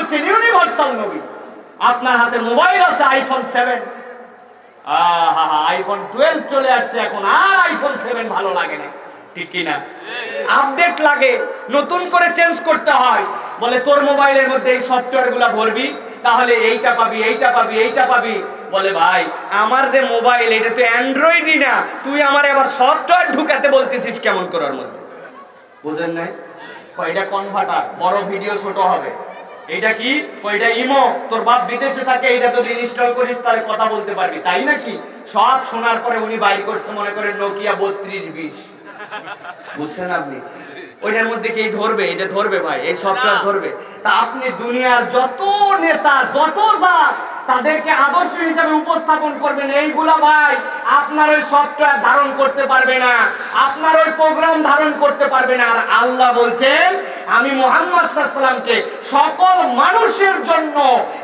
হচ্ছেন ইউনিভার্সাল নবী। আপনার হাতে মোবাইল আছে আইফোন 7, আইফোন 12 চলে আসছে এখন, আর আইফোন 7 ভালো লাগে না, ঠিক কি না? আপডেট লাগে, নতুন করে চেঞ্জ করতে হয়। বলে তোর মোবাইলের মধ্যে এই সফটওয়্যার গুলা ভরবি, তাহলে এইটা পাবি, এইটা পাবি, এইটা পাবি। বলে ভাই আমার যে মোবাইল এটা তো অ্যান্ড্রয়েডই না, তুই আমার আবার সফটওয়্যার ঢুকাতে বলতেছিস কেমন করার মধ্যে? বুঝেন নাই? এটা কনভার্টার, বড় ভিডিও ছোট হবে। এটা কি? ওইটা ইমো, তোর বাপ বিদেশে থাকে, এটা তো ইনস্টল করিস তাহলে কথা বলতে পারবি, তাই নাকি? সব শোনার পরে উনি বাইর করছে মনে করেন নোকিয়া 3220। বুঝছেন আপনি? ওইটার মধ্যে কি ধরবে? এটা ধরবে ভাই, এই সফটওয়্যার ধরবে। তা আপনি দুনিয়ার যত নেতা, যত যা, তাদেরকে আদর্শ হিসাবে উপস্থাপন করবেন, এইগুলা ভাই আপনার ওই সফটওয়্যার ধারণ করতে পারবে না, আপনার ওই প্রোগ্রাম ধারণ করতে পারবে না। আর আল্লাহ বলছেন আমি মুহাম্মদ সাল্লাল্লাহু আলাইহি ওয়াসাল্লামকে সকল মানুষের জন্য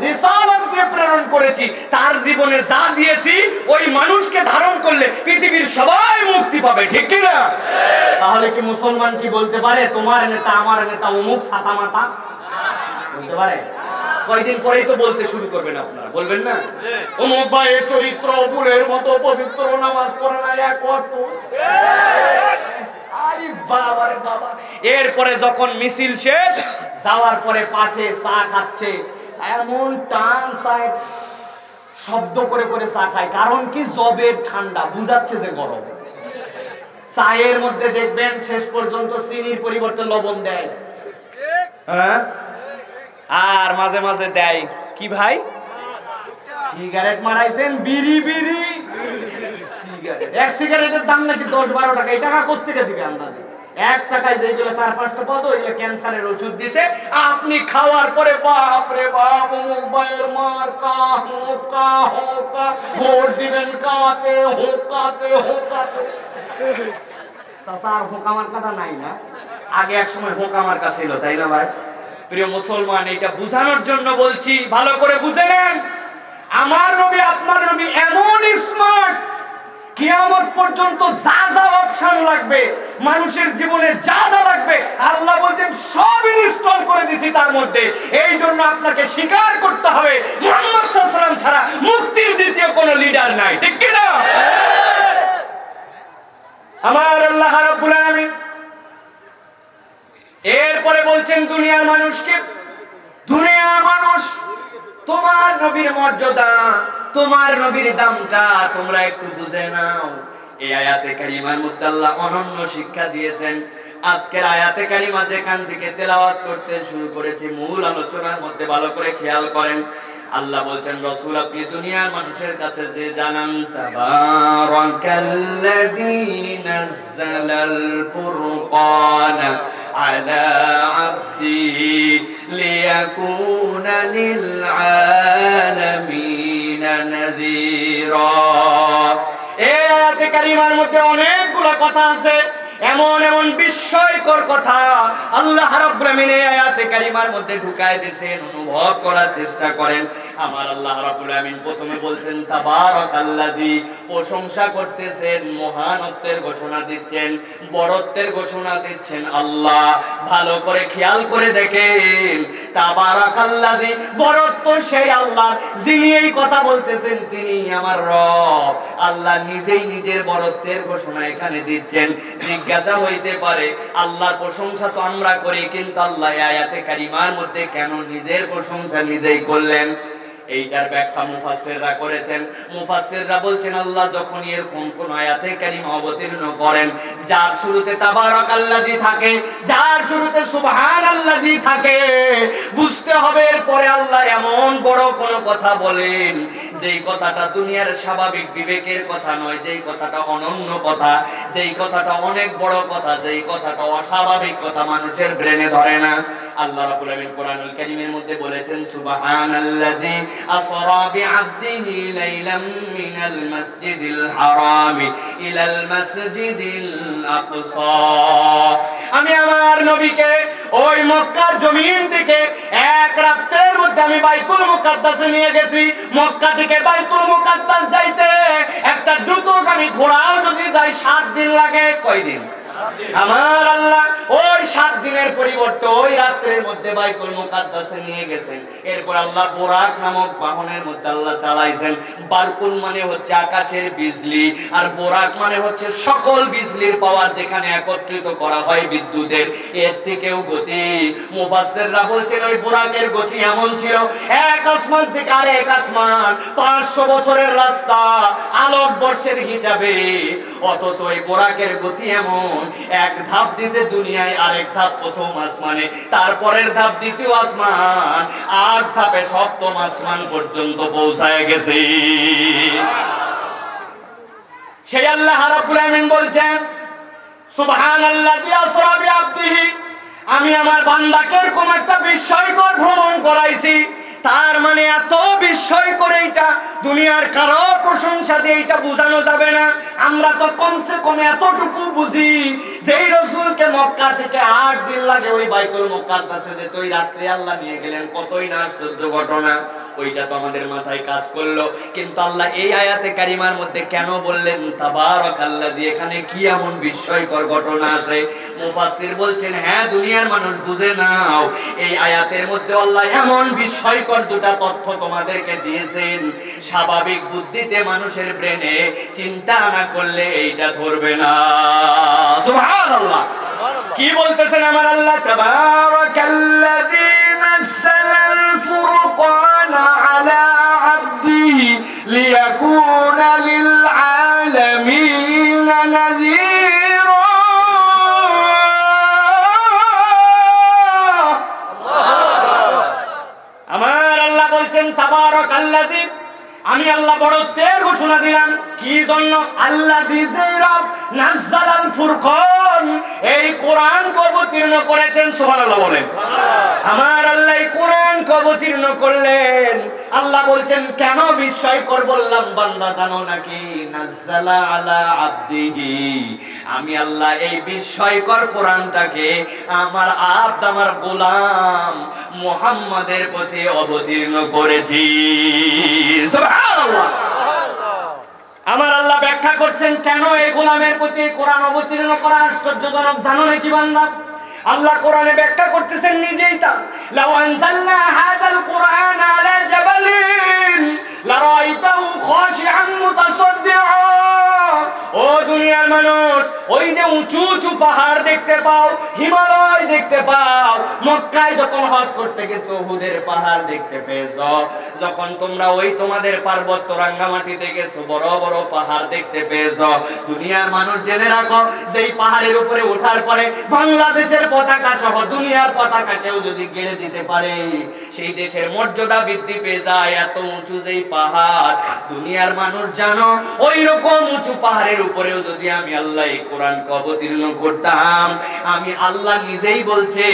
রিসালাত দিয়ে প্রেরণ করেছি। তার জীবনে যা দিয়েছি ওই মানুষকে ধারণ করলে পৃথিবীর সবাই মুক্তি পাবে, ঠিক কি না? তাহলে কি মুসলমান কি বলতে পারে তোমার নেতা আমার নেতা অমুক ছাতা মাথা? বলতে পারে? কয়েকদিন পরেই তো বলতে শুরু করবেন আপনারা, বলবেন না? অমুক ভাইয়ের চরিত্র ফুলের মতো পবিত্র, নামাজ পড়ে না এক ওয়াক্ত। আরে বাবা রে বাবা। এরপরে যখন মিছিল শেষ, যাওয়ার পরে পাশে চা খাচ্ছে, এমন টান চায়, শব্দ করে করে চা খায়। কারণ কি? জবের ঠান্ডা, বুঝাচ্ছে যে গরম। চায়ের মধ্যে দেখবেন শেষ পর্যন্ত চিনির পরিবর্তে লবণ দেয়, হ্যাঁ, আর মাঝে মাঝে দেয় কি ভাই? সিগারেট মারাইছেন, বিড়ি বিড়ি সিগারেট। এক সিগারেটের দাম নাকি 10-12 টাকা। এই টাকা কোত্থেকে দিবে আন্দাজে? 1 টাকায় যেগুলো 4-5টা পাতো, এগুলো ক্যান্সারের ওষুধ দিছে। আপনি খাওয়ার পরে বাপ রে বাপ, মোবাইল মার্কা হোকা হোকা, ভোট দিবেন কাতে হোকাতে হোকাতে। আর হোকা মার্কাটা নাই না? আগে এক সময় হোকা মার্কা ছিল, তাই না ভাই? প্রিয় মুসলমান, এটা বুঝানোর জন্য বলছি, ভালো করে বুঝে নেন। আমার নবী আপনার নবী এমন স্মার্ট, কিয়ামত পর্যন্ত যা যা অপশন লাগবে, মানুষের জীবনে যা যা লাগবে, আল্লাহ বলেন সব ইনস্টল করে দিয়েছি তার মধ্যে। এই জন্য আপনাকে স্বীকার করতে হবে মুহাম্মদ সাল্লাল্লাহু আলাইহি ওয়াসাল্লাম ছাড়া মুক্তির দ্বিতীয় কোনো লিডার নাই, ঠিক কি না? আমার আল্লাহ রাব্বুল আলামিন এরপরে বলছেন দুনিয়ার মানুষকে, দুনিয়ার মানুষ তোমার নবীর মর্যাদা, তোমার নবীর দামটা তোমরা একটু বুঝে নাও। এই আয়াতে কারিমার মধ্যে আল্লাহ অনন্য শিক্ষা দিয়েছেন। আজকের আয়াতে কারিমা যেখান থেকে তেলাওয়াত করতে শুরু করেছি, মূল আলোচনার মধ্যে ভালো করে খেয়াল করেন। আল্লাহ বলছেন রাসূল আপনি দুনিয়ার মানুষের কাছে যে জানান, তাবারাকাল্লাযী নাযালাল ফুরকানা আলা আবদিহি লিয়াকুনা লিল আলামিনা নাযীরা। এই আয়াতে কারিমার মধ্যে অনেকগুলো কথা আছে, এমন এমন বিস্ময়কর কথা আল্লাহ রাব্বুল আমিন এই আয়াতে কারিমার মধ্যে ঢুকায় দিয়েছেন। অনুভব করার চেষ্টা করেন। আমার আল্লাহ রাব্বুল আমিন প্রথমে বলছেন তাবারাকাল্লাযী, প্রশংসা করতেছেন, মহানত্বের ঘোষণা দিচ্ছেন, বড়ত্বের ঘোষণা দিচ্ছেন আল্লাহ। ভালো করে খেয়াল করে দেখেন, তাবারাকাল্লাযী, বড়ত্ব সেই আল্লাহ যিনি এই কথা বলতেছেন, তিনি আমার রব। আল্লাহ নিজেই নিজের বড়ত্বের ঘোষণা এখানে দিচ্ছেন। জিজ্ঞাসা হইতে পারে আল্লাহর প্রশংসা তো আমরা করি, কিন্তু আল্লাহ আয়াতে কারিমার মধ্যে কেন নিজের প্রশংসা নিজেই করলেন? এইটার ব্যাখ্যা মুফাসসিররা করেছেন। মুফাসসিররা বলছেন আল্লাহ যখন এরকম কোন আয়াতে কারিমা অবতীর্ণ করেন যার শুরুতে তাবারাকাল্লাযী থাকে, যার শুরুতে সুবহানাল্লাযী থাকে, বুঝতে হবে এরপরে আল্লাহ এমন বড় কোন কথা বলেন যেই কথাটা দুনিয়ার স্বাভাবিক বিবেকের কথা নয়, যেই কথাটা অনন্য কথা, যেই কথাটা অনেক বড় কথা, যেই কথাটা অস্বাভাবিক কথা, মানুষের ব্রেনে ধরে না। আল্লাহ রাব্বুল আমিন কোরআনুল কারীমের মধ্যে বলেছেন সুবহানাল্লাযী আসরা বিআবদিহি লাইলাম মিনাল মাসজিদিল হারামি ইলাল মাসজিদিল আকসা। আমি আমার নবীকে ওই মক্কার জমিন থেকে এক রাতের মধ্যে আমি বাইতুল মুকাদ্দাসে নিয়ে গেছি। মক্কা থেকে বাইতুল মুকাদ্দাস যাইতে একটা দ্রুতগামী ঘোড়াও যদি যায় 7 দিন লাগে। কয় দিন? আমার আল্লাহ ওই 7 দিনের পরিবর্তে ওই রাত্রের মধ্যে বাইতুল মুকাদ্দাসে নিয়ে গেছেন। এরপর আল্লাহ বুরাক নামক বাহনের মধ্যে আল্লাহ চালাইছেন। বারকুল মানে হচ্ছে আকাশের বিজলি, আর বুরাক মানে হচ্ছে সকল বিজলির পাওয়ার যেখানে একত্রিত করা হয় বিদ্যুতের, এর থেকেও গতি। মুফাসসিররা বলছেন ওই বুরাকের গতি এমন ছিল, এক আসমান থেকে আরেক আসমান 500 বছরের রাস্তা আলোকবর্ষের হিসাবে। অথচ ওই বুরাকের গতি এমন, এক ধাপ দিছে দুনিয়ায়, আরেক ধাপ প্রথম আসমানে, তারপরের ধাপ দ্বিতীয় আসমান, 8 ধাপে সপ্তম আসমান পর্যন্ত পৌঁছায় গেছে। সেই আল্লাহ রাব্বুল আমিন বলছেন সুবহানাল্লাযী আসরা বিআবদিহি, আমি আমার বান্দাকে এরকম একটা বিস্ময়কর ভ্রমণ করাইছি। তার মানে এত বিস্ময়কর, এইটা দুনিয়ার কারো প্রশংসা দিয়ে এটা বোঝানো যাবে না। আমরা তো কমসে কম এতটুকু বুঝি, যেই রাসূলকে মক্কা থেকে 8 দিন লাগে ওই বাইতুল মুকাদ্দাসে যেতে, ওই রাত্রে আল্লাহ নিয়ে গেলেন, কতই না আশ্চর্য ঘটনা। ওইটা তো আমাদের মাথায় কাজ করলো, কিন্তু আল্লাহ এই আয়াতে কারিমার মধ্যে কেন বললেন তাবারাকাল্লাযী, এখানে কি এমন বিস্ময়কর ঘটনা আছে? মুফাসসির বলছেন হ্যাঁ, দুনিয়ার মানুষ বুঝে নাও, এই আয়াতের মধ্যে আল্লাহ এমন বিস্ময়কর দুটা তথ্য তোমাদেরকে দিয়েছেন, স্বাভাবিক বুদ্ধিতে মানুষের ব্রেনে চিন্তা না করলে এইটা ধরবে না। সুবহানাল্লাহ। কি বলতেছেন আমার আল্লাহ? তাবারাকাল্লাযী নাযালাল ফুরকানা আলা আবদিহি লিয়াকুনা লিল আলামিনা নাযীরা। আমার আল্লাহ বলছেন তাবারাকাল্লাযী, আমি আল্লাহ বড়ত্বের ঘোষণা দিলাম। কি জন্য? আল্লাযী রব নাযালাল ফুরকান, এই কোরআনকে অবতীর্ণ করেছেন। সুবহানাল্লাহ বলেন। আমার আল্লাহ এই কোরআনকে অবতীর্ণ করলেন। আল্লাহ বলছেন কেন বিস্ময়কর বললাম বান্দা জানো নাকি? নাযালা আলা আবদিহি, আমি আল্লাহ এই বিস্ময়কর কোরআনটাকে আমার আব্দ, আমার গোলাম মুহাম্মাদের প্রতি অবতীর্ণ করেছি। সুবহানাল্লাহ। আমার আল্লাহ ব্যাখ্যা করছেন কেন এই গোলামের প্রতি কোরআন অবতীর্ণ করা আশ্চর্যজনক, জানো নাকি বান্দা? আল্লাহ কোরআনে ব্যাখ্যা করতেছেন নিজেই তা, লাউ আনজালনা হাযাল কুরআন আলা জাবালিন লারাআইতাহু খাশিআন মুতাসাদ্দিআ। ও দুনিয়ার মানুষ, ওই যে উঁচু উঁচু পাহাড় দেখতে পাও, হিমালয় দেখতে পাও, মক্কায় যখন হজ করতে গেছো উহুদের পাহাড় দেখতে পেয়েছো, যখন তোমরা ওই তোমাদের পার্বত্য রাঙ্গামাটিতে গেছো বড় বড় পাহাড় দেখতে পেয়েছো, দুনিয়ার মানুষ জেনে রাখো, যেই পাহাড়ের উপরে ওঠার পরে বাংলাদেশের পতাকা সহ দুনিয়ার পতাকা কেউ যদি গেড়ে দিতে পারে, সেই দেশের মর্যাদা বৃদ্ধি পেয়ে যায়। এত উঁচু যেই পাহাড়, দুনিয়ার মানুষ জানো, ওই রকম উঁচু পাহাড়ের উপরেও যদি আমি আল্লাহ এই কোরআনকে অবতীর্ণ করতাম, আমি আল্লাহ নিজেই বলছে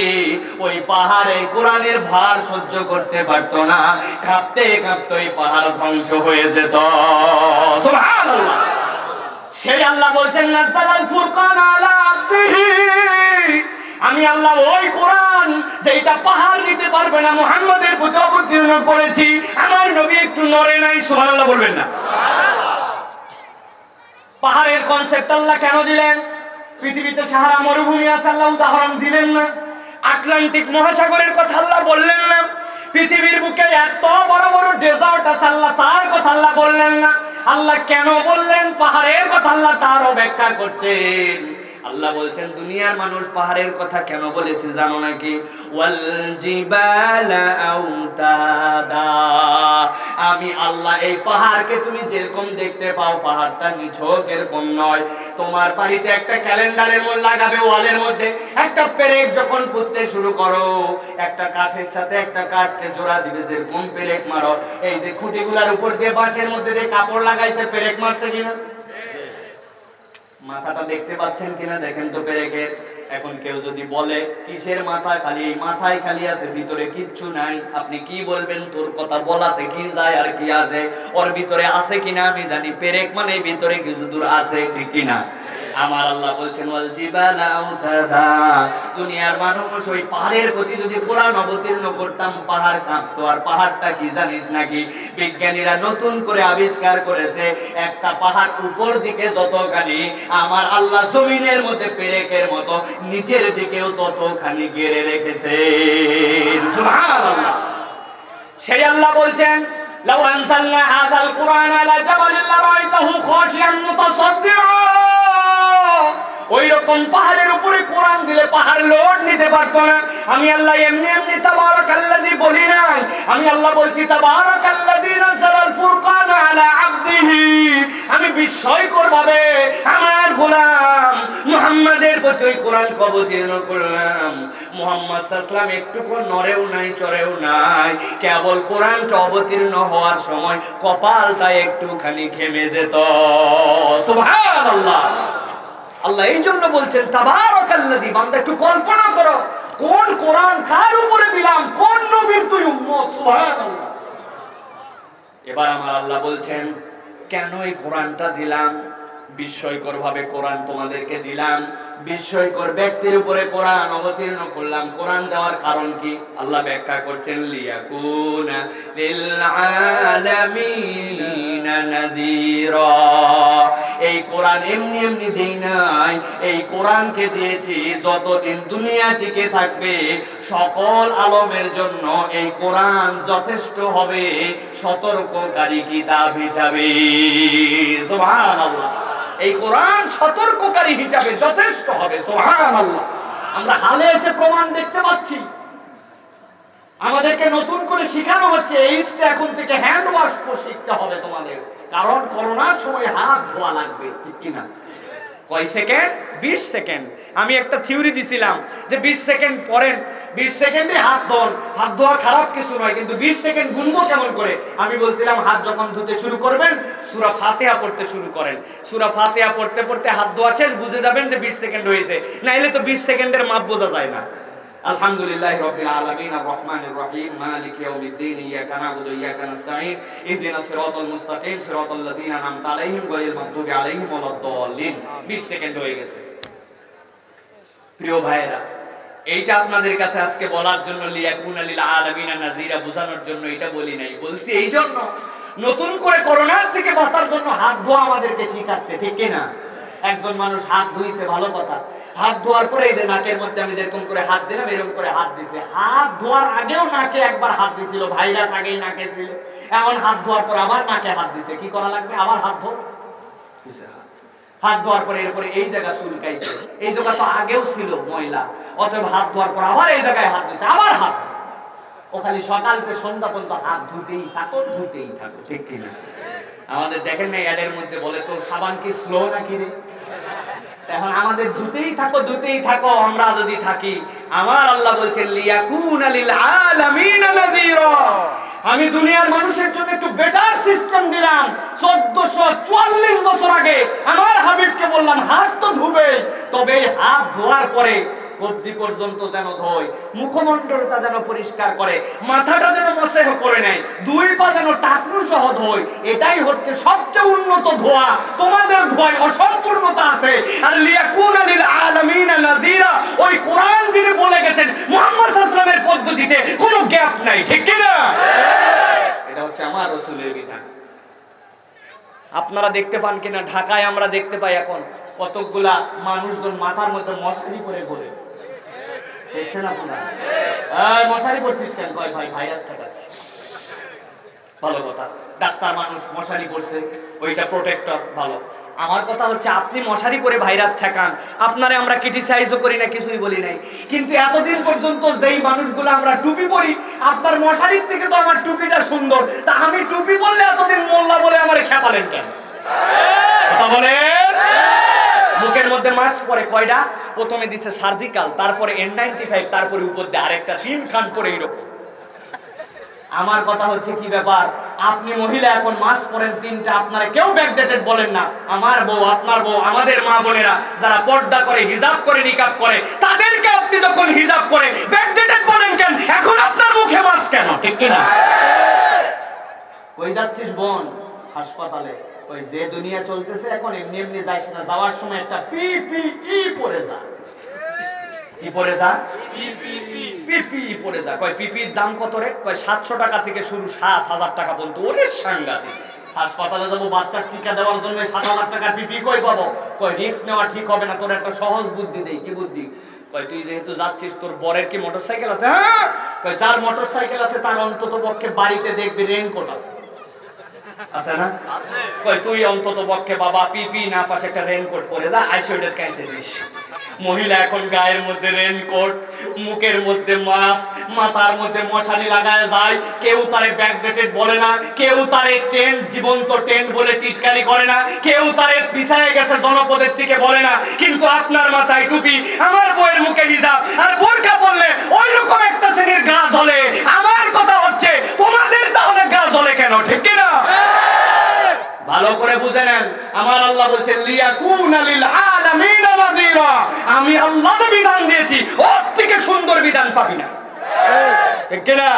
ওই পাহাড়ে কোরআনের ভার সহ্য করতে পারতো না, কাঁপতে কাঁপতে ওই পাহাড় ধ্বংস হয়ে যেত। সুবহানাল্লাহ। সেই আল্লাহ বলছেন নাযালাল ফুরকান আলা আবদিহি, আমি আল্লাহ ওই কোরআন যেটা পাহাড় নিতে পারবে না মুহাম্মাদের প্রতি অবতীর্ণ করেছি। আমার নবী একটু নড়ে নাই। সুবহানাল্লাহ বলবেন না? পাহাড়ের কনসেপ্ট আল্লাহ কেন দিলেন? পৃথিবীতে সাহারা মরুভূমি আছে, আল্লাহ উদাহরণ দিলেন না? আটলান্টিক মহাসাগরের কথা আল্লাহ বললেন না? পৃথিবীর বুকে এত বড় বড় ডেজার্ট আছে, আল্লাহ তার কথা আল্লাহ বললেন না? আল্লাহ কেন বললেন পাহাড়ের কথা? আল্লাহ তারও ব্যাখ্যা করছেন। আল্লাহ বলছেন দুনিয়ার মানুষ পাহাড়ের কথা কেন বলেছে জানো নাকি? ওয়াল জিবালা আউতাদা, আমি আল্লাহ এই পাহাড়কে তুমি যেরকম দেখতে পাও, পাহাড়টা নিছক এরকম নয়। তোমার বাড়িতে একটা ক্যালেন্ডারের মধ্যে লাগাবে ওয়ালের মধ্যে, একটা পেরেক যখন ফুটতে শুরু করো, একটা কাঠের সাথে একটা কাঠকে জোড়া দিবে, যেরকম পেরেক মারো, এই যে খুঁটিগুলার উপর দিয়ে বাঁশের মধ্যে যে কাপড় লাগাইছে, পেরেক মারছে কিনা? মাথাটা দেখতে পাচ্ছেন কিনা দেখেন তো পেরেকের। এখন কেউ যদি বলে কিসের মাথা, খালি মাথায় খালি আছে, ভিতরে কিচ্ছু নাই, আপনি কি বলবেন? তোর কথা বলাতে কি যায় আর কি আছে? ওর ভিতরে আছে কিনা আমি জানি, পেরেক মানে ভিতরে কিছু দূর আছে, ঠিক কিনা? আমার আল্লাহ বলছেন ওয়াল জিবালা আউতাদা, দুনিয়ার মানুষ ওই পাহাড়ের প্রতি যদি কোরআন অবতীর্ণ করতাম পাহাড় কাঁপতো। আর পাহাড়টা কি জানিস নাকি? বিজ্ঞানীরা নতুন করে আবিষ্কার করেছে একটা পাহাড় উপর দিকে যতখানি আমার আল্লাহ জমিনের মধ্যে পেরেকের মতো নিচের দিকেও ততখানি ঘিরে রেখেছে। সুবহানাল্লাহ। সেই আল্লাহ বলছেন লাউ আনসালনা হাযাল কুরআন আলা জাবালিন লারাআইতাহু খাশিয়ান মুতাসাদ্দিআ, ওই রকম পাহাড়ের উপরে কোরআন দিলে পাহাড় লোড নিতে পারতো না। আমি আল্লাহ এমনি এমনি তাবারাকাল্লাযী বলি নাই, আমি আল্লাহ বলছি তাবারাকাল্লাযী নাযালাল ফুরকান আলা আবদিহি। আমি বিস্ময়কর ভাবে আমার গোলাম মুহাম্মাদের প্রতি ওই কোরআন অবতীর্ণ করলাম। মুহাম্মদ সাল্লাল্লাহু আলাইহি ওয়াসাল্লাম একটুকু নড়েও নাই চড়েও নাই, কেবল কোরআনটা অবতীর্ণ হওয়ার সময় কপালটা একটুখানি ঘেমে যেত। সুবহানাল্লাহ। আল্লাহ এই জন্য বলছেন তাবারাকাল্লাযী। বান্দা একটু কল্পনা করো কোন কোরআন কার উপরে দিলাম, কোন নবীর তুই উম্মত। সুবহানাল্লাহ। এবার আমার আল্লাহ বলছেন কেন এই কোরআনটা দিলাম? বিস্ময়কর ভাবে কোরআন তোমাদেরকে দিলাম, বিস্ময়কর ব্যক্তির উপরে কোরআন অবতীর্ণ করলাম। কোরআন দেওয়ার কারণ কি? আল্লাহ ব্যাখ্যা করছেন লিয়াকুনা লিল আলামিনা নাযীরা। এই কোরআন এমনি এমনি দেই নাই, এই কোরআনকে দিয়েছি যতদিন দুনিয়া টিকে থাকবে সকল আলমের জন্য এই কোরআন যথেষ্ট হবে সতর্ককারী কিতাব হিসাবে। সুবহানাল্লাহ। এই কোরআন সতর্ককারী হিসাবে যথেষ্ট হবে। সুবহানাল্লাহ। আমরা হালে এসে প্রমাণ দেখতে পাচ্ছি। আমাদেরকে নতুন করে শেখানো হচ্ছে এইতে এখন থেকে হ্যান্ড ওয়াশ শিখতে হবে তোমাদের, কারণ করোনার সময় হাত ধোয়া লাগবে। ঠিক কি না? কয় সেকেন্ড? 20 সেকেন্ড। আমি একটা থিওরি দিছিলাম যে 20 সেকেন্ড পরেন, 20 সেকেন্ডে হাত ধোন। হাত ধোয়া খারাপ কিছু নয়, কিন্তু 20 সেকেন্ড গুনবো কেমন করে? আমি বলছিলাম হাত যখন ধুতে শুরু করবেন সূরা ফাতিহা পড়তে শুরু করেন। সূরা ফাতিহা পড়তে পড়তে হাত ধোয়া শেষ, বুঝে যাবেন যে 20 সেকেন্ড হয়েছে। নাইলে তো 20 সেকেন্ডের মাপ বোঝা যায় না। আলহামদুলিল্লাহি রাব্বিল আলামিন আর রহমানির রহিম মালিকি ইয়াউমিদ্দিন ইয়্যাকা না'বুদু ওয়া ইয়্যাকা নাস্তাঈন ইহদিনাস সিরাতাল মুস্তাকিম সিরাতাল লাযীনা আন'আমতা আলাইহিম গায়রিল মাগদুবি আলাইহিম ওয়ালাদ-দাল্লিন। 20 সেকেন্ড হয়ে গেছে। প্রিয় ভাইরা, এইটা আপনাদের কাছে আজকে বলার জন্য লিয়াকুনা লিল আলামিনা নাযীরা বোঝানোর জন্য এটা বলি নাই। বলছি এই জন্য নতুন করে করোনার থেকে বাঁচার জন্য হাত ধোয়া আমাদেরকে শিখাচ্ছে। ঠিক কি না? একজন মানুষ হাত ধুইছে, ভালো কথা। হাত ধোয়ার পরে এই যে নাকের মধ্যে আমি যেরকম করে হাত দিলাম এরকম করে হাত দিছে। হাত ধোয়ার আগেও নাকে একবার হাত দিছিল, ভাইরাস আগেই নাকে ছিল। এখন হাত ধোয়ার পর আবার নাকে হাত দিছে। কি করা লাগবে? আবার হাত ধো। হাত ধোয়ার পরে এরপরে এই জায়গা চুলকাইছে, এই জায়গা তো আগেও ছিল ময়লা, অতএব হাত ধোয়ার পর আবার এই জায়গায় হাত দিছে, আবার হাত। ও খালি সকাল থেকে সন্ধ্যা পর্যন্ত হাত ধুতেই থাকো, ধুতেই থাকো। ঠিক কিনা? আমাদের দেখেন না অ্যাডের মধ্যে বলে তো সাবান কি স্লো নাকি রে? এখন আমাদের ধুতেই থাকো, ধুতেই থাকো। আমরা যদি থাকি, আমার আল্লাহ বলছেন লিয়াকুনা লিল আলামিনা নাযীরা। আমি দুনিয়ার মানুষের জন্য একটু বেটার সিস্টেম দিলাম। 1444 বছর আগে আমার হাবিবকে বললাম হাত তো ধুবে, তবে হাত ধোয়ার পরে কবজি পর্যন্ত যেন ধোয়, মুখমণ্ডলটা যেন পরিষ্কার করে, মাথাটা যেন মসেহ করে নেয়, দুই পা যেন টাকনু সহ ধোয়। এটাই হচ্ছে সবচেয়ে উন্নত ধোয়া। তোমাদের ধোয়ায় অসম্পূর্ণতা আছে। আর লিয়াকুনা লিল আলামিনা নাযীরা, ওই কোরআন যিনি বলে গেছেন মুহাম্মদ সাল্লাল্লাহু আলাইহি ওয়াসাল্লামের পদ্ধতিতে কোনো গ্যাপ নাই। ঠিক কি না? এটা হচ্ছে আমার রাসূলের বিধান। আপনারা দেখতে পান কিনা, ঢাকায় আমরা দেখতে পাই এখন কতগুলা মানুষজন মাথার মধ্যে মশারি পরে ঘোরে। দেখছেন আপনারা? মশারি পরছিস কেন? কয় ভাই ভাইরাস ঠেকাচ্ছে। ভালো কথা, ডাক্তার মানুষ মশারি পরছে, ওইটা প্রোটেক্টর, ভালো। আমার কথা হচ্ছে আপনি মশারি পরে ভাইরাস ঠেকান, আপনারে আমরা ক্রিটিসাইজও করি না, কিছুই বলি নাই। কিন্তু এতদিন পর্যন্ত যেই মানুষগুলো আমরা টুপি পরি, আপনার মশারির থেকে তো আমার টুপিটা সুন্দর, তা আমি টুপি বললে এতদিন মোল্লা বলে আমারে খেপালেন কেন? কথা বলেন। মুখের মধ্যে মাস্ক পরে কয়টা? প্রথমে দিচ্ছে সার্জিক্যাল, তারপরে N95, তারপরে উপর দিয়ে আরেকটা সিম খান পরে এইরকম। আমার কথা হচ্ছে কি ব্যাপার, আপনি মহিলা এখন মাস্ক পরেন 3টা, আপনারা কেউ ব্যাকডেটেড বলেন না। আমার বউ, আপনার বউ, আমাদের মা বোনেরা যারা পর্দা করে, হিজাব করে, নিকাব করে, তাদেরকে আপনি যখন হিজাব করে ব্যাকডেটেড বলেন কেন? এখন আপনার মুখে মাস্ক কেন? ঠিক কি না? কই যাচ্ছিস বোন? হাসপাতালে ওই যে দুনিয়া চলতেছে এখন এমনি এমনি যাইস না, যাওয়ার সময় একটা পিপিই পরে যা। কি পরে যা? পিপিই পরে যা। কয় পিপির দাম কত রে? কয় 700 টাকা থেকে শুরু 7,000 টাকা পর্যন্ত। ওরে সাংঘাতিক! হাসপাতালে যাবো বাচ্চার টিকা দেওয়ার জন্য 7,000 টাকার পিপি কই পাবো? কয় রিস্ক নেওয়া ঠিক হবে না, তোর একটা সহজ বুদ্ধি দেই। কি বুদ্ধি? কয় তুই যেহেতু যাচ্ছিস তোর বরের কি মোটরসাইকেল আছে? হ্যাঁ। কয় যার মোটরসাইকেল আছে তার অন্তত পক্ষে বাড়িতে দেখবি রেইনকোট আছে। আছে না? আছে। কয় তুই অন্তত পক্ষে বাবা পিপি না পাশে একটা রেইনকোট পরে যা, আইসোলেটেড কাইছে দিস। মহিলা এখন গায়ের মধ্যে রেইনকোট, মুখের মধ্যে মাস্ক, মাথার মধ্যে মশারি লাগায় যায়। কেউ তারে ব্যাকডেটেড বলে না, কেউ তারে টেন্ট জীবন্ত টেন্ট বলে টিটকারি করে না, কেউ তারে পিছায় গেছে জনপদের থেকে বলে না। কিন্তু আপনার মাথায় টুপি, আমার বউয়ের মুখে হিজাব আর বোরকা বললে ওই রকম একটা শ্রেণীর গা জ্বলে। আমার কথা হচ্ছে তোমাদের তাহলে গা জ্বলে কেন? ঠিক কি না? ভালো করে বুঝে নেন, আমার আল্লাহ বলছেন লিয়াকুনা লিল আলামিনা নাযীরা। আমি আল্লাহ যে বিধান দিয়েছি ওর থেকে সুন্দর বিধান পাবি না। ঠিক কি না?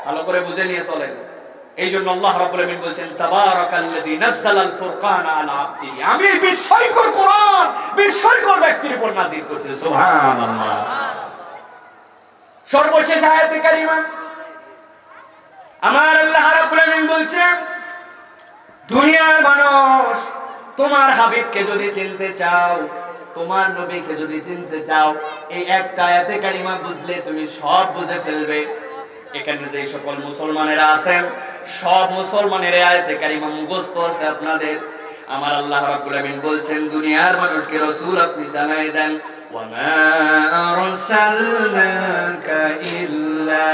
ভালো করে বুঝে নিয়ে চলেন। এই জন্য আল্লাহ রাব্বুল আলামিন বলছেন তাবারাকাল্লাযী নাযালাল ফুরকানা আলা আবদিহি। আমি বিস্ময়কর কোরআন বিস্ময়কর ব্যক্তির উপর নাযিল করেছি। সুবহানাল্লাহ। সর্বশেষ আয়াতে কারিমা আমার আল্লাহ রাব্বুল আলামিন বলছেন দুনিয়ার মানুষ, তোমার হাবিবকে যদি চিনতে চাও, তোমার নবীকে যদি চিনতে চাও, এই একটা আয়াতে কারিমা বুঝলে তুমি সব বুঝে ফেলবে। এখানে যে সকল মুসলমানেরা আছেন সব মুসলমানের আয়াতে কারিমা মুখস্থ আছে আপনাদের। আমার আল্লাহ রাব্বুল আমিন বলছেন দুনিয়ার মানুষকে রাসূল আপনি জানাই দেন وَمَا أَرْسَلْنَاكَ إِلَّا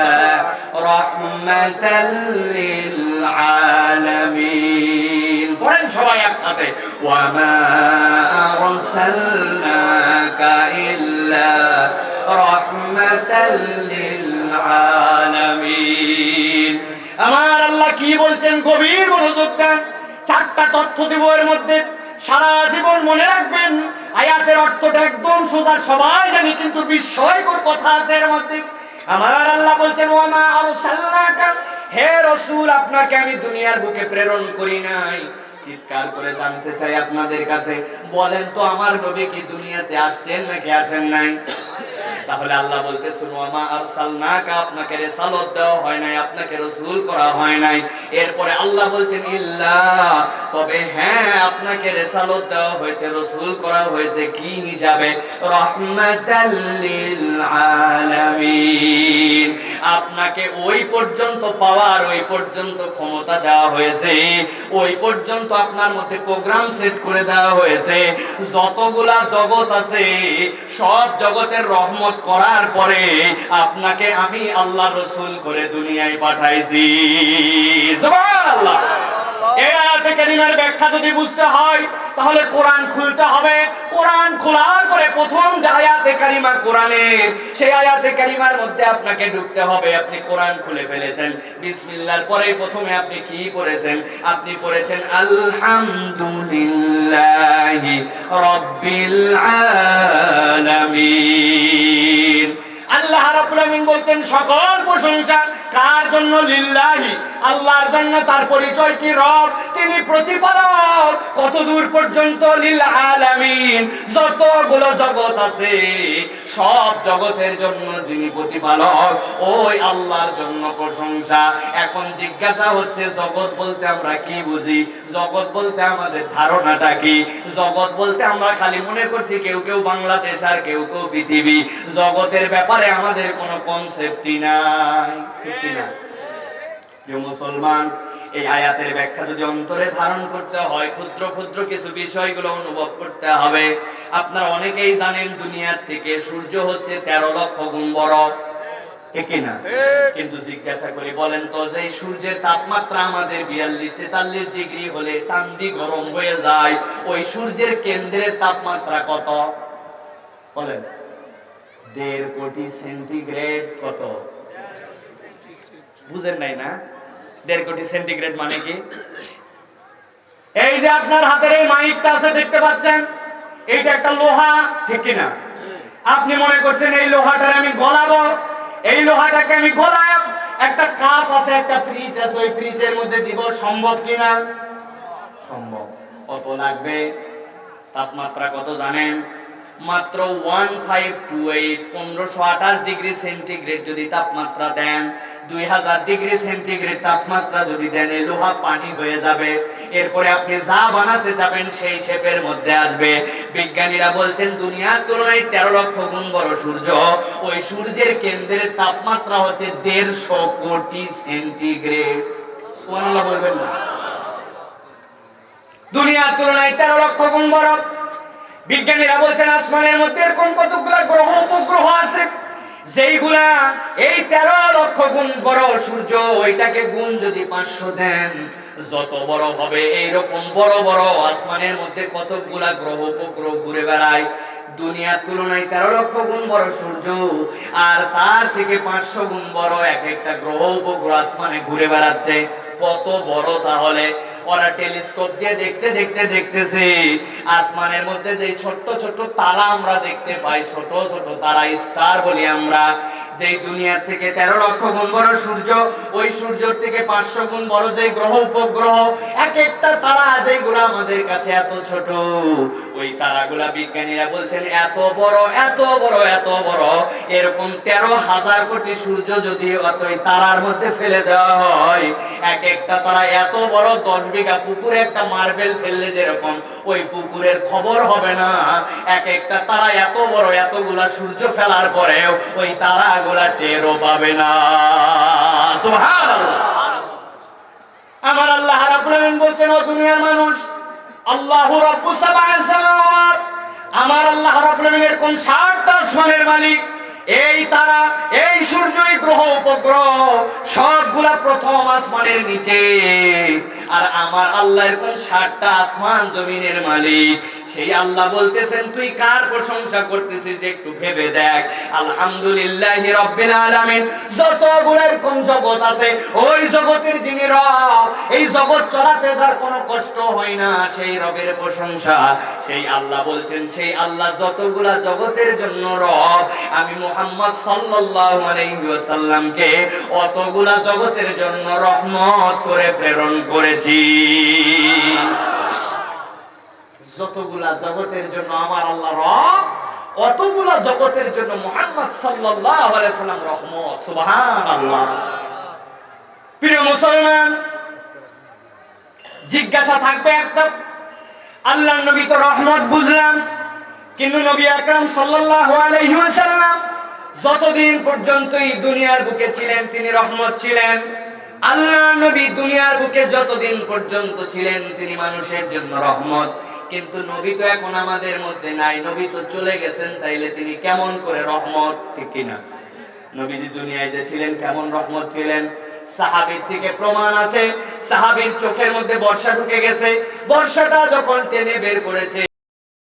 رَحْمَةً لِلْعَالَمِينَ পড়েন সবাই একসাথে وَمَا أَرْسَلْنَاكَ إِلَّا رَحْمَةً لِلْعَالَمِينَ আমার আল্লাহ কি বলছেন গভীর মনোযোগ দেন। চারটা তথ্য দেব এর মধ্যে, সারা জীবন মনে রাখবেন। আয়াতের অর্থটা একদম সোজা, সবাই জানি, কিন্তু বিস্ময়কর কথা আছে এর মধ্যে। আমার আল্লাহ বলছেন ওয়ামা আরসালনাকা, হে রাসূল আপনাকে আমি দুনিয়ার বুকে প্রেরণ করি নাই। চিৎকার করে জানতে চাই আপনাদের কাছে, বলেন তো আমার নবী কি দুনিয়াতে আসছেন নাকি আসেন নাই? তাহলে আল্লাহ বলতেছেন ওয়ামা আরসালনাকা, আপনাকে রিসালাত দেওয়া হয় নাই, আপনাকে রাসূল করা হয় নাই। এরপরে আল্লাহ বলছেন ইল্লা, তবে হ্যাঁ আপনাকে রিসালাত দেওয়া হয়েছে, রাসূল করা হয়েছে কি হিসাবে? রাহমাতাল লিল আলামিন। আপনাকে ওই পর্যন্ত পাওয়ার, ওই পর্যন্ত ক্ষমতা দেওয়া হয়েছে, ওই পর্যন্ত আপনার মধ্যে প্রোগ্রাম সেট করে দেওয়া হয়েছে। যতগুলা জগৎ আছে সব জগতের রহমত করার পরে আপনাকে আমি আল্লাহ রাসূল করে দুনিয়ায় পাঠাইছি। সুবহানাল্লাহ। এই আয়াতে কারিমার ব্যাখ্যা যদি বুঝতে হয় তাহলে কোরআন খুলতে হবে। কোরআন খোলার পরে প্রথম যে আয়াতে কারিমা কোরআনের, সেই আয়াতে কারিমার মধ্যে আপনাকে ঢুকতে হবে। আপনি কোরআন খুলে ফেলেছেন, বিসমিল্লাহর পরে প্রথমে আপনি কি পড়েছেন? আপনি পড়েছেন আলহামদুলিল্লাহি রাব্বিল আলামিন। আল্লাহ রাব্বুল আমিন বলছেন সকল প্রশংসা কার জন্য? লিল্লাহি, আল্লাহর জন্য। তার পরিচয় কি? রব, তিনি প্রতিপালক। কত দূর পর্যন্ত? লিল আলামিন, যতগুলো জগৎ আছে সব জগতের জন্য যিনি প্রতিপালক ওই আল্লাহর জন্য প্রশংসা। এখন জিজ্ঞাসা হচ্ছে জগৎ বলতে আমরা কি বুঝি? জগৎ বলতে আমাদের ধারণাটা কি? জগৎ বলতে আমরা খালি মনে করছি কেউ কেউ বাংলাদেশ আর কেউ কেউ পৃথিবী। জগতের ব্যাপারে আমাদের কোনো কনসেপ্টই নাই, ঠিক কি না? প্রিয় মুসলমান, এই আয়াতের ব্যাখ্যা যদি অন্তরে ধারণ করতে হয় ক্ষুদ্র ক্ষুদ্র কিছু বিষয়গুলো অনুভব করতে হবে। আপনারা অনেকেই জানেন দুনিয়ার থেকে সূর্য হচ্ছে 13 লক্ষ গুণ বড়, ঠিক কি না? কিন্তু জিজ্ঞাসা করি বলেন তো, যে সূর্যের তাপমাত্রা আমাদের 42-43 ডিগ্রি হলে চাঁদি গরম হয়ে যায়, ওই সূর্যের কেন্দ্রের তাপমাত্রা কত বলেন? 1.5 কোটি সেন্টিগ্রেড। কত বুঝেন নাই না? 1.5 কোটি সেন্টিগ্রেড মানে কি? এই যে আপনার হাতের এই মাইকটা আছে দেখতে পাচ্ছেন, এইটা একটা লোহা, ঠিক কি না? আপনি মনে করছেন এই লোহাটারে আমি গলাবো, এই লোহাটাকে আমি গলায় একটা কাপ আছে, একটা ফ্রিজ আছে, ওই ফ্রিজের মধ্যে দিব, সম্ভব কিনা? সম্ভব। কত লাগবে? তাপমাত্রা কত জানেন? মাত্র 1528 1528 ডিগ্রি সেন্টিগ্রেড যদি তাপমাত্রা দেন, 2000 ডিগ্রি সেন্টিগ্রেড তাপমাত্রা যদি দেন, এই লোহা পানি হয়ে যাবে। এরপরে আপনি যা বানাতে যাবেন সেই শেপের মধ্যে আসবে। বিজ্ঞানীরা বলছেন দুনিয়ার তুলনায় 13 লক্ষ গুণ বড় সূর্য। ওই সূর্যের কেন্দ্রের তাপমাত্রা হচ্ছে 150 কোটি সেন্টিগ্রেড। সুবহানাল্লাহ বলবেন না? দুনিয়ার তুলনায় 13 লক্ষ গুণ বড়। বিজ্ঞানীরা বলছেন আসমানের মধ্যে এরকম কতগুলো গ্রহ উপগ্রহ আছে যেইগুলা এই 13 লক্ষ গুণ বড় সূর্য, ওইটাকে গুণ যদি 500 দেন, যত বড় হবে। এইরকম বড় বড় আসমানের মধ্যে কতগুলা গ্রহ উপগ্রহ ঘুরে বেড়ায়। দুনিয়ার তুলনায় 13 লক্ষ গুণ বড় সূর্য, আর তার থেকে 500 গুণ বড় এক একটা গ্রহ উপগ্রহ আসমানে ঘুরে বেড়াচ্ছে। কত বড় তাহলে! ওরা টেলিস্কোপ দিয়ে দেখতে দেখতে দেখতেছে আসমানের মধ্যে যে ছোট্ট ছোট্ট তারা আমরা দেখতে পাই, ছোট ছোট তারা, স্টার বলি আমরা, যেই দুনিয়ার থেকে 13 লক্ষ গুণ বড় সূর্য, ওই সূর্যের থেকে 500 গুণ বড় যে গ্রহ উপগ্রহ, এক একটা তারা যেগুলো আমাদের কাছে এত ছোট, ওই তারাগুলা বিজ্ঞানীরা বলছেন এত বড় এত বড় এত বড়। এরকম 13,000 কোটি সূর্য যদি ওই তারার মধ্যে ফেলে দেওয়া হয়, এক একটা তারা এত বড়, 10 বিঘা পুকুরে একটা মার্বেল ফেললে যেরকম ওই পুকুরের খবর হবে না, এক একটা তারা এত বড়, এতগুলা সূর্য ফেলার পরেও ওই তারাগুলা টেরও পাবে না। সুবহানাল্লাহ। আমার আল্লাহ রাব্বুল আলামিন বলছেন, ও দুনিয়ার মানুষ, আল্লাহু রাব্বুস সাবআ সামাওয়াত, আমার আল্লাহ রাব্বুল আলামিন এরকম 7টা আসমানের মালিক। এই তারা, এই সূর্য, এই গ্রহ উপগ্রহ সবগুলা প্রথম আসমানের নিচে। আর আমার আল্লাহ এরকম 7টা আসমান জমিনের মালিক। সেই আল্লাহ বলতেছেন, তুই কার প্রশংসা করতেছিস একটু ভেবে দেখ। আলহামদুলিল্লাহি রাব্বিল আলামিন। যতগুলো এরকম জগৎ আছে, ওই জগতের যিনি রব, এই জগৎ চলাতে যার কোনো কষ্ট হয় না, সেই রবের প্রশংসা। সেই আল্লাহ বলছেন, সেই আল্লাহ যতগুলা জগতের জন্য রব, আমি মুহাম্মদ সাল্লাল্লাহু আলাইহি ওয়াসাল্লামকে অতগুলা জগতের জন্য রহমত করে প্রেরণ করেছি। যতগুলা জগতের জন্য আমার আল্লাহ রব, অতগুলা জগতের জন্য মুহাম্মদ সাল্লাল্লাহু আলাইহি ওয়াসাল্লাম রহমত। সুবহানাল্লাহ। প্রিয় মুসলমান, জিজ্ঞাসা থাকবে একটা, আল্লাহর নবী তো রহমত বুঝলাম, কিন্তু নবী আকরাম সাল্লাল্লাহু আলাইহি ওয়াসাল্লাম যতদিন পর্যন্ত এই দুনিয়ার বুকে ছিলেন তিনি রহমত ছিলেন। আল্লাহর নবী দুনিয়ার বুকে যতদিন পর্যন্ত ছিলেন তিনি মানুষের জন্য রহমত। কিন্তু নবী তো এখন আমাদের মধ্যে নাই, নবী তো চলে গেছেন, তাইলে তিনি কেমন করে রহমত? ঠিক কিনা? নবীজি দুনিয়ায় যে ছিলেন কেমন রহমত ছিলেন? সাহাবীর থেকে প্রমাণ আছে, সাহাবীর চোখের মধ্যে বর্ষা ঢুকে গেছে, বর্ষাটা যখন টেনে বের করেছে